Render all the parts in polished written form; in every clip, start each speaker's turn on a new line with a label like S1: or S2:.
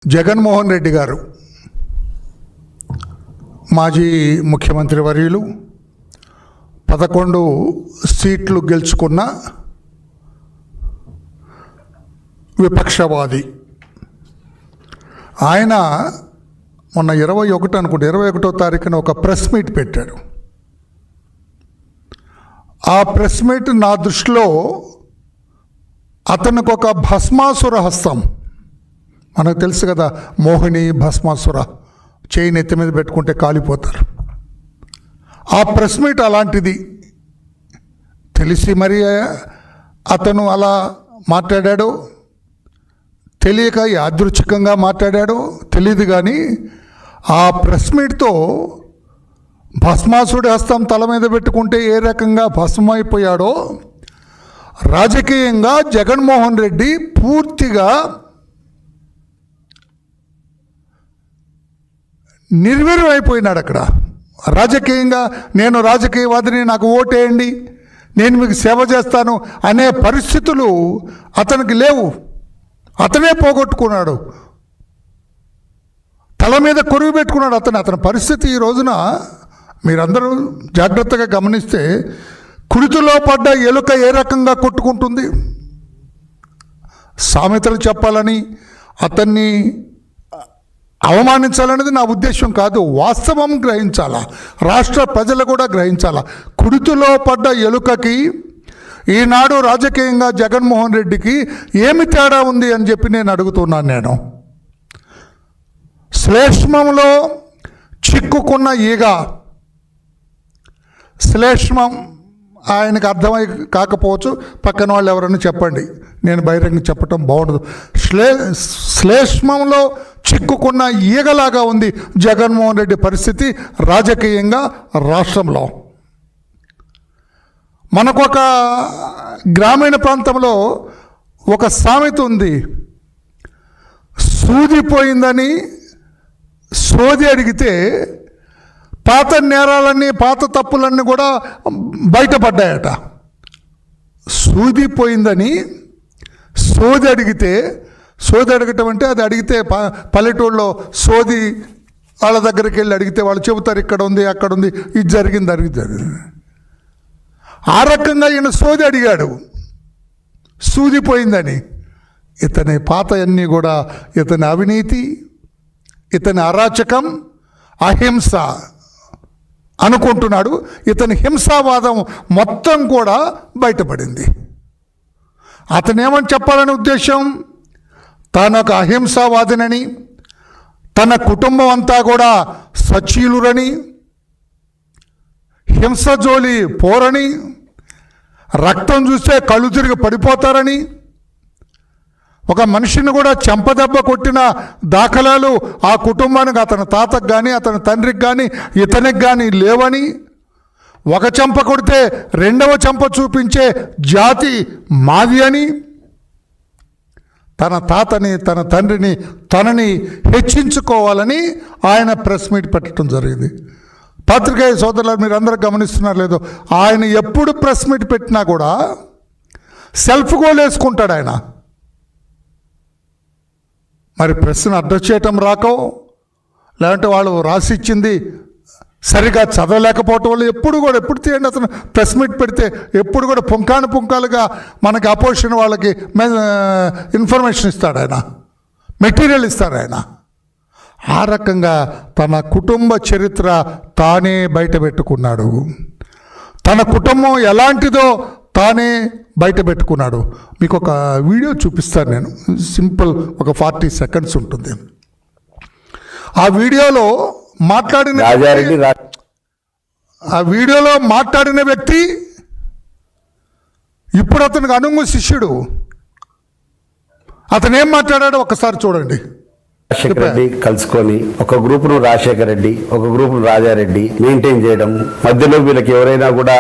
S1: జగన్మోహన్ రెడ్డి గారు మాజీ ముఖ్యమంత్రి వర్యులు 11 సీట్లు గెలుచుకున్న విపక్షవాది. ఆయన మొన్న 21వ తారీఖున ఒక ప్రెస్ మీట్ పెట్టాడు. ఆ ప్రెస్ మీట్ నా దృష్టిలో అతనికి ఒక భస్మాసుర హస్తం. మనకు తెలుసు కదా, మోహిని భస్మాసుర, చేయి నెత్తి మీద పెట్టుకుంటే కాలిపోతారు. ఆ ప్రెస్ మీట్ అలాంటిది. తెలిసి మరి అతను అలా మాట్లాడాడు, తెలియక యాదృచ్ఛికంగా మాట్లాడాడు తెలియదు. కానీ ఆ ప్రెస్ మీట్తో భస్మాసుడి హస్తం తల మీద పెట్టుకుంటే ఏ రకంగా భస్మైపోయాడో రాజకీయంగా జగన్మోహన్ రెడ్డి పూర్తిగా నిర్వీర్యం అయిపోయినాడు. అక్కడ రాజకీయంగా నేను రాజకీయవాదిని, నాకు ఓటేయండి, నేను మీకు సేవ చేస్తాను అనే పరిస్థితులు అతనికి లేవు. అతనే పోగొట్టుకున్నాడు, తల మీద కొరువు పెట్టుకున్నాడు. అతని పరిస్థితి ఈ రోజున మీరందరూ జాగ్రత్తగా గమనిస్తే కుడితిలో పడ్డ ఎలుక ఏ రకంగా కొట్టుకుంటుంది. సామెతలు చెప్పాలని అతన్ని అవమానించాలనేది నా ఉద్దేశం కాదు. వాస్తవం గ్రహించాలా, రాష్ట్ర ప్రజలు కూడా గ్రహించాలా. కుడితిలో పడ్డ ఎలుకకి ఈనాడు రాజకీయంగా జగన్మోహన్ రెడ్డికి ఏమి తేడా ఉంది అని చెప్పి నేను అడుగుతున్నాను. నేను శ్లేష్మంలో చిక్కుకున్న ఈగ, శ్లేష్మం ఆయనకు అర్థమై కాకపోవచ్చు, పక్కన వాళ్ళు ఎవరైనా చెప్పండి, నేను బహిరంగ చెప్పటం బాగుండదు. శ్లేష్మంలో చిక్కుకున్న ఈగలాగా ఉంది జగన్మోహన్ రెడ్డి పరిస్థితి రాజకీయంగా రాష్ట్రంలో. మనకొక గ్రామీణ ప్రాంతంలో ఒక సామెత ఉంది, సూదిపోయిందని సోది అడిగితే పాత నేరాలన్నీ పాత తప్పులన్నీ కూడా బయటపడ్డాయట. సూదిపోయిందని సోది అడిగితే, సోది అడగటం అంటే అది అడిగితే పల్లెటూళ్ళలో సోది వాళ్ళ దగ్గరికి వెళ్ళి అడిగితే వాళ్ళు చెబుతారు ఇక్కడ ఉంది అక్కడ ఉంది, ఇది జరిగింది. ఆ రకంగా ఈయన సోది అడిగాడు సూదిపోయిందని. ఇతని పాత అన్నీ కూడా ఇతని అవినీతి, ఇతని అరాచకం, అహింస అనుకుంటున్నాడు. ఇతని హింసావాదం మొత్తం కూడా బయటపడింది. అతనేమని చెప్పాలనే ఉద్దేశం, తానొక అహింసావాదినని, తన కుటుంబం అంతా కూడా సచ్చీలురని, హింస జోలి పోరని, రక్తం చూస్తే కళ్ళు తిరిగి పడిపోతారని, ఒక మనిషిని కూడా చెంపదెబ్బ కొట్టిన దాఖలాలు ఆ కుటుంబానికి, అతని తాతకు కానీ అతని తండ్రికి కానీ ఇతనికి కానీ లేవని, ఒక చెంప కొడితే రెండవ చెంప చూపించే జాతి మాది అని, తన తాతని తన తండ్రిని తనని హెచ్చించుకోవాలని ఆయన ప్రెస్ మీట్ పెట్టడం జరిగింది. పాత్రికేయ సోదరులు మీరందరూ గమనిస్తున్నారు లేదో, ఆయన ఎప్పుడు ప్రెస్ మీట్ పెట్టినా కూడా సెల్ఫ్ గోల్ వేసుకుంటాడు ఆయన. మరి ప్రెస్ని అడ్రస్ చేయటం రాకో, లేదంటే వాళ్ళు రాసి ఇచ్చింది సరిగా చదవలేకపోవటం వల్ల ఎప్పుడు తీయండి అతను ప్రెస్ మీట్ పెడితే ఎప్పుడు కూడా పుంకాలుగా మనకి అపోజిషన్ వాళ్ళకి ఇన్ఫర్మేషన్ ఇస్తాడు ఆయన, మెటీరియల్ ఇస్తాడు ఆయన. ఆ రకంగా తన కుటుంబ చరిత్ర తానే బయట పెట్టుకున్నాడు. తన కుటుంబం ఎలాంటిదో తానే బయట పెట్టుకున్నాడు. మీకు ఒక వీడియో చూపిస్తాను నేను, సింపుల్, ఒక 40 సెకండ్స్ ఉంటుంది. ఆ వీడియోలో మాట్లాడిన వ్యక్తి ఇప్పుడు అతనికి అనుంగు శిష్యుడు. అతను ఏం మాట్లాడాడో ఒకసారి చూడండి.
S2: రాజశేఖర రెడ్డి కలుసుకొని ఒక గ్రూపును రాజశేఖర రెడ్డి, ఒక గ్రూపును రాజారెడ్డి మెయింటైన్ చేయడం, మధ్యలో వీళ్ళకి ఎవరైనా కూడా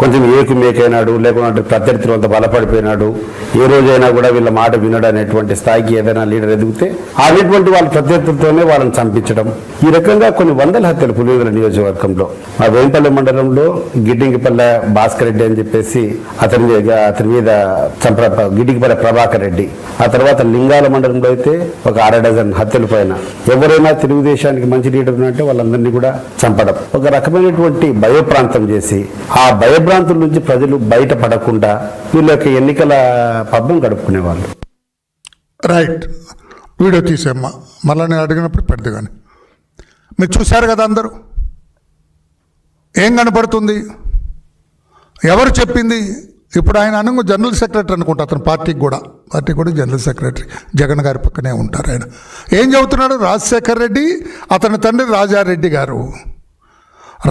S2: కొంచెం ఏకుమేకైనాడు, లేకుంటే ప్రత్యర్థులు అంత బలపడిపోయినాడు, ఏ రోజైనా కూడా వీళ్ళ మాట వినడు అనేటువంటి స్థాయికి ఏదైనా లీడర్ ఎదిగితే అనేటువంటి వాళ్ళ ప్రత్యర్థులతోనే వాళ్ళని చంపించడం. ఈ రకంగా కొన్ని వందల హత్యలు పులివెందుల నియోజకవర్గంలో, ఆ వేంపల్లి మండలంలో గిడ్డింగిపల్లె భాస్కర్ రెడ్డి అని చెప్పేసి అతని మీద గిడ్డింగిపల్లె ప్రభాకర్ రెడ్డి, ఆ తర్వాత లింగాల మండలంలో అయితే ఒక 6 డజన్ కత్తుల పైన. ఎవరైనా తెలుగుదేశానికి మంచి లీడర్ అంటే వాళ్ళందరినీ కూడా చంపడం, ఒక రకమైనటువంటి భయప్రాంతం చేసి ఆ భయభ్రాంతుల నుంచి ప్రజలు బయటపడకుండా వీళ్ళ యొక్క ఎన్నికల పబ్బం గడుపుకునేవాళ్ళు.
S1: రైట్, వీడియో తీసేమ్మా, మళ్ళీ నేను అడిగినప్పుడు పెడదు. కానీ మీరు చూశారు కదా అందరూ, ఏం కనపడుతుంది, ఎవరు చెప్పింది? ఇప్పుడు ఆయన అనగా జనరల్ సెక్రటరీ అనుకుంటా, అతను పార్టీకి కూడా జనరల్ సెక్రటరీ, జగన్ గారి పక్కనే ఉంటారు. ఆయన ఏం చెబుతున్నాడు? రాజశేఖర్ రెడ్డి, అతని తండ్రి రాజారెడ్డి గారు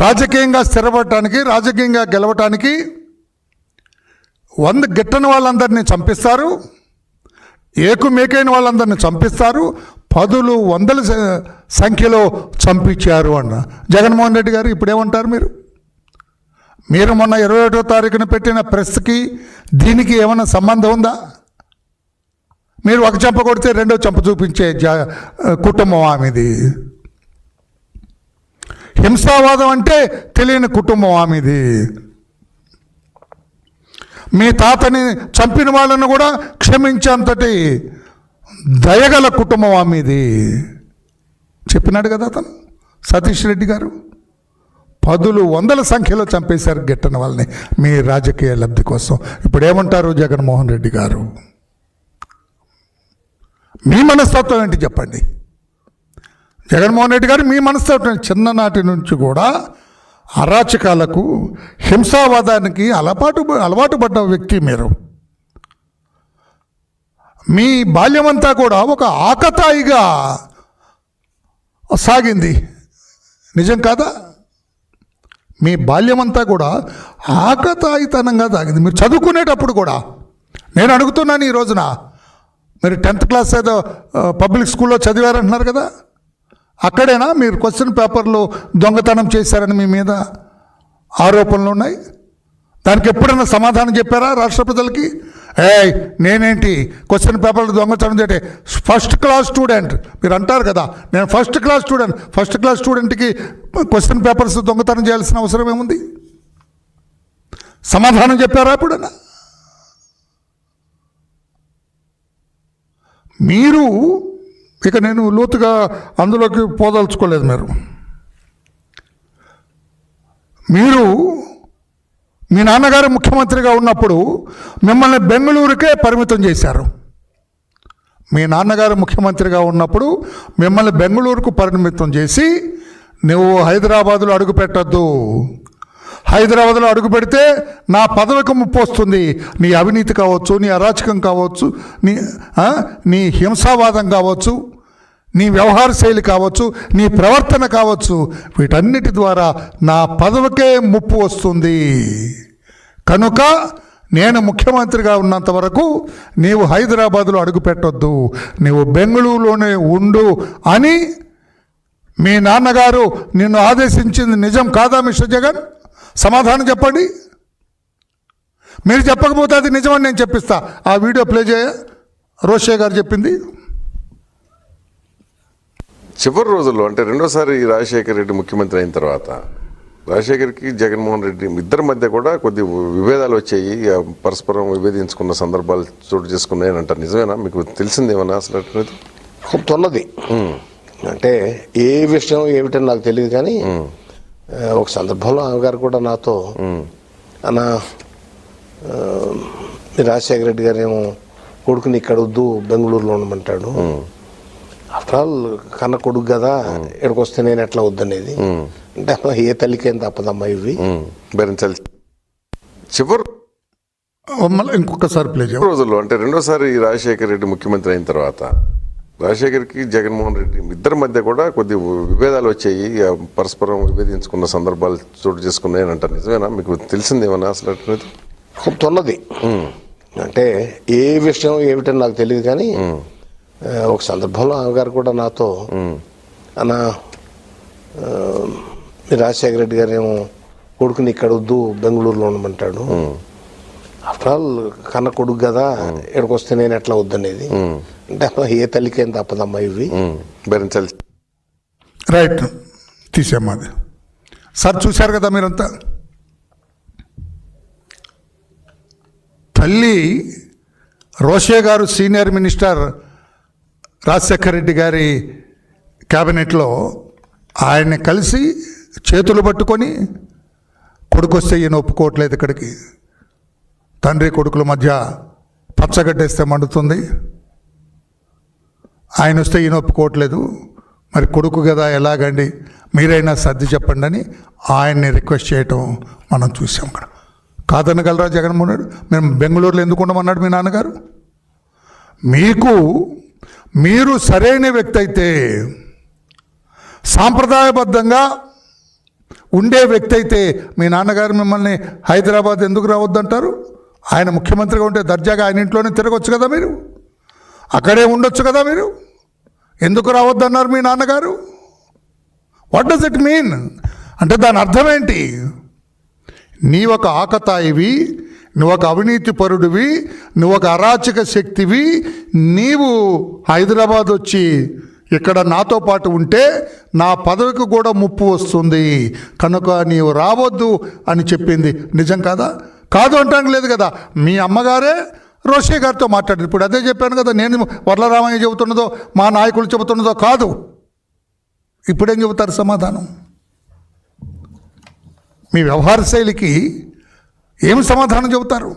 S1: రాజకీయంగా స్థిరపడటానికి, రాజకీయంగా గెలవటానికి 100 గిట్టని వాళ్ళందరినీ చంపిస్తారు, ఏకుమేకైన వాళ్ళందరినీ చంపిస్తారు, 10,100 సంఖ్యలో చంపించారు అన్న జగన్మోహన్ రెడ్డి గారు. ఇప్పుడేమంటారు మీరు మొన్న 21వ తారీఖున పెట్టిన ప్రెస్కి దీనికి ఏమైనా సంబంధం ఉందా? మీరు ఒక చెంప కొడితే రెండో చెంప చూపించే కుటుంబం ఆమెది. హింసావాదం అంటే తెలియని కుటుంబం ఆమెది. మీ తాతని చంపిన వాళ్ళను కూడా క్షమించేంతటి దయగల కుటుంబం ఆమెది. చెప్పినాడు కదా అతను సతీష్ రెడ్డి గారు. 10,100 సంఖ్యలో చంపేశారు గిట్టని వాళ్ళని మీ రాజకీయ లబ్ధి కోసం. ఇప్పుడు ఏమంటారు జగన్మోహన్ రెడ్డి గారు? మీ మనస్తత్వం ఏంటి చెప్పండి. జగన్మోహన్ రెడ్డి గారు మీ మనస్తత్వం చిన్ననాటి నుంచి కూడా అరాచకాలకు, హింసావాదానికి అలవాటు పడ్డ వ్యక్తి మీరు. మీ బాల్యమంతా కూడా ఒక ఆకతాయిగా సాగింది, నిజం కాదా? మీ బాల్యమంతా కూడా ఆకతాయితనంగా సాగింది. మీరు చదువుకునేటప్పుడు కూడా నేను అడుగుతున్నాను, ఈ రోజున మీరు 10th క్లాస్ ఏదో పబ్లిక్ స్కూల్లో చదివారంటున్నారు కదా, అక్కడేనా మీరు క్వశ్చన్ పేపర్లు దొంగతనం చేశారని మీ మీద ఆరోపణలు ఉన్నాయి? దానికి ఎప్పుడైనా సమాధానం చెప్పారా రాష్ట్ర ప్రజలకి? నేనేంటి క్వశ్చన్ పేపర్లు దొంగతనం చేస్తే ఫస్ట్ క్లాస్ స్టూడెంట్ మీరు అంటారు కదా, నేను ఫస్ట్ క్లాస్ స్టూడెంట్కి క్వశ్చన్ పేపర్స్ దొంగతనం చేయాల్సిన అవసరం ఏముంది? సమాధానం చెప్పారా ఎప్పుడైనా? మీరు ఇక నేను లోతుగా అందులోకి పోదలుచుకోలేదు. మీరు మీ నాన్నగారు ముఖ్యమంత్రిగా ఉన్నప్పుడు మిమ్మల్ని బెంగళూరుకే పరిమితం చేశారు. మీ నాన్నగారు ముఖ్యమంత్రిగా ఉన్నప్పుడు మిమ్మల్ని బెంగళూరుకు పరిమితం చేసి, నువ్వు హైదరాబాదులో అడుగు పెట్టద్దు, హైదరాబాద్లో అడుగు పెడితే నా పదవికి ముప్పు వస్తుంది, నీ అవినీతి కావచ్చు, నీ అరాచకం కావచ్చు, నీ హింసావాదం కావచ్చు, నీ వ్యవహార శైలి కావచ్చు, నీ ప్రవర్తన కావచ్చు, వీటన్నిటి ద్వారా నా పదవికే ముప్పు వస్తుంది. కనుక నేను ముఖ్యమంత్రిగా ఉన్నంత వరకు నీవు హైదరాబాదులో అడుగు పెట్టొద్దు, నీవు బెంగళూరులోనే ఉండు అని మీ నాన్నగారు నిన్ను ఆదేశించింది నిజం కాదా మిస్టర్ జగన్? సమాధానం చెప్పండి. మీరు చెప్పకపోతే అది నిజమని నేను చెప్పిస్తా. ఆ వీడియో ప్లే చేయ, రోషే గారు చెప్పింది.
S3: చివరి రోజుల్లో అంటే రెండోసారి రాజశేఖర రెడ్డి ముఖ్యమంత్రి అయిన తర్వాత రాజశేఖర్కి జగన్మోహన్ రెడ్డి ఇద్దరి మధ్య కూడా కొద్ది విభేదాలు వచ్చాయి, పరస్పరం విభేదించుకున్న సందర్భాలు చోటు చేసుకున్నాయని అంటారు. నిజమేనా? మీకు తెలిసిందేమన్నా అసలు?
S4: తున్నది అంటే ఏ విషయం ఏమిటని నాకు తెలియదు, కానీ ఒక సందర్భంలో ఆమె గారు కూడా నాతో అన్న రాజశేఖర రెడ్డి గారు ఏమో కొడుకుని ఇక్కడ వద్దు బెంగళూరులో ఉండమంటాడు, ఆఫ్టర్ ఆల్ కన్న కొడుకు కదా, ఇక్కడికి వస్తే నేను ఎట్లా వద్దనేది అంటే ఏ తల్లికేం తప్పదమ్మా ఇవి
S3: భరించాలి. చివరి
S1: ఇంకొకసారి ప్లే చేయ.
S3: రోజుల్లో అంటే రెండోసారి రాజశేఖర రెడ్డి ముఖ్యమంత్రి అయిన తర్వాత రాజశేఖర్కి జగన్మోహన్ రెడ్డి ఇద్దరి మధ్య కూడా కొద్ది విభేదాలు వచ్చాయి, పరస్పరం విభేదించుకున్న సందర్భాలు చోటు చేసుకున్నాయని అంటారు. నిజమేనా? మీకు తెలిసిందేమన్నా అసలు?
S4: తున్నది అంటే ఏ విషయం ఏమిటని నాకు తెలియదు, కానీ ఒక సందర్భంలో ఆమె గారు కూడా నాతో అన్న రాజశేఖర రెడ్డి గారు ఏమో కొడుకుని ఇక్కడ వద్దు బెంగళూరులో ఉండమంటాడు, ఆఫ్టర్ ఆల్ కన్న కొడుకు కదా, ఇక్కడికి వస్తే నేను ఎట్లా వద్దనేది అంటే ఏ తల్లికేం తప్పదమ్మా ఇవి
S3: భరించాలి.
S1: రైట్, తీసేమ్మది. సార్ చూశారు కదా మీరంతా, తల్లి రోషే గారు సీనియర్ మినిస్టర్ రాజశేఖర రెడ్డి గారి క్యాబినెట్లో ఆయన్ని కలిసి చేతులు పట్టుకొని కొడుకు వస్తే ఈయన ఒప్పుకోవట్లేదు, ఇక్కడికి తండ్రి కొడుకుల మధ్య పచ్చగడ్డేస్తే మండుతుంది, ఆయన వస్తే ఈయన ఒప్పుకోవట్లేదు, మరి కొడుకు కదా ఎలాగండి, మీరైనా సర్ది చెప్పండి అని ఆయన్ని రిక్వెస్ట్ చేయటం మనం చూసాం. ఇక్కడ కాదనగలరా జగన్మోహన్ రెడ్డి? మేము బెంగళూరులో ఎందుకు ఉండమన్నాడు మీ నాన్నగారు? మీరు సరైన వ్యక్తి అయితే, సాంప్రదాయబద్ధంగా ఉండే వ్యక్తి అయితే మీ నాన్నగారు మిమ్మల్ని హైదరాబాద్ ఎందుకు రావద్దంటారు? ఆయన ముఖ్యమంత్రిగా ఉంటే దర్జాగా ఆయన ఇంట్లోనే తిరగొచ్చు కదా, మీరు అక్కడే ఉండొచ్చు కదా, మీరు ఎందుకు రావద్దన్నారు మీ నాన్నగారు? What does it mean? అంటే దాని అర్థం ఏంటి? నీ ఒక ఆకతాయివి, నువ్వు ఒక అవినీతి పరుడివి, నువ్వు ఒక అరాచక శక్తివి, నీవు హైదరాబాద్ వచ్చి ఇక్కడ నాతో పాటు ఉంటే నా పదవికి కూడా ముప్పు వస్తుంది కనుక నీవు రావద్దు అని చెప్పింది నిజం కాదా? కాదు అంటానికి లేదు కదా. మీ అమ్మగారే రోషే గారితో మాట్లాడారు. ఇప్పుడు అదే చెప్పాను కదా, నేను వర్లరామయ్య చెబుతున్నదో మా నాయకులు చెబుతున్నదో కాదు. ఇప్పుడేం చెబుతారు సమాధానం? మీ వ్యవహార శైలికి ఏం సమాధానం చెబుతారు?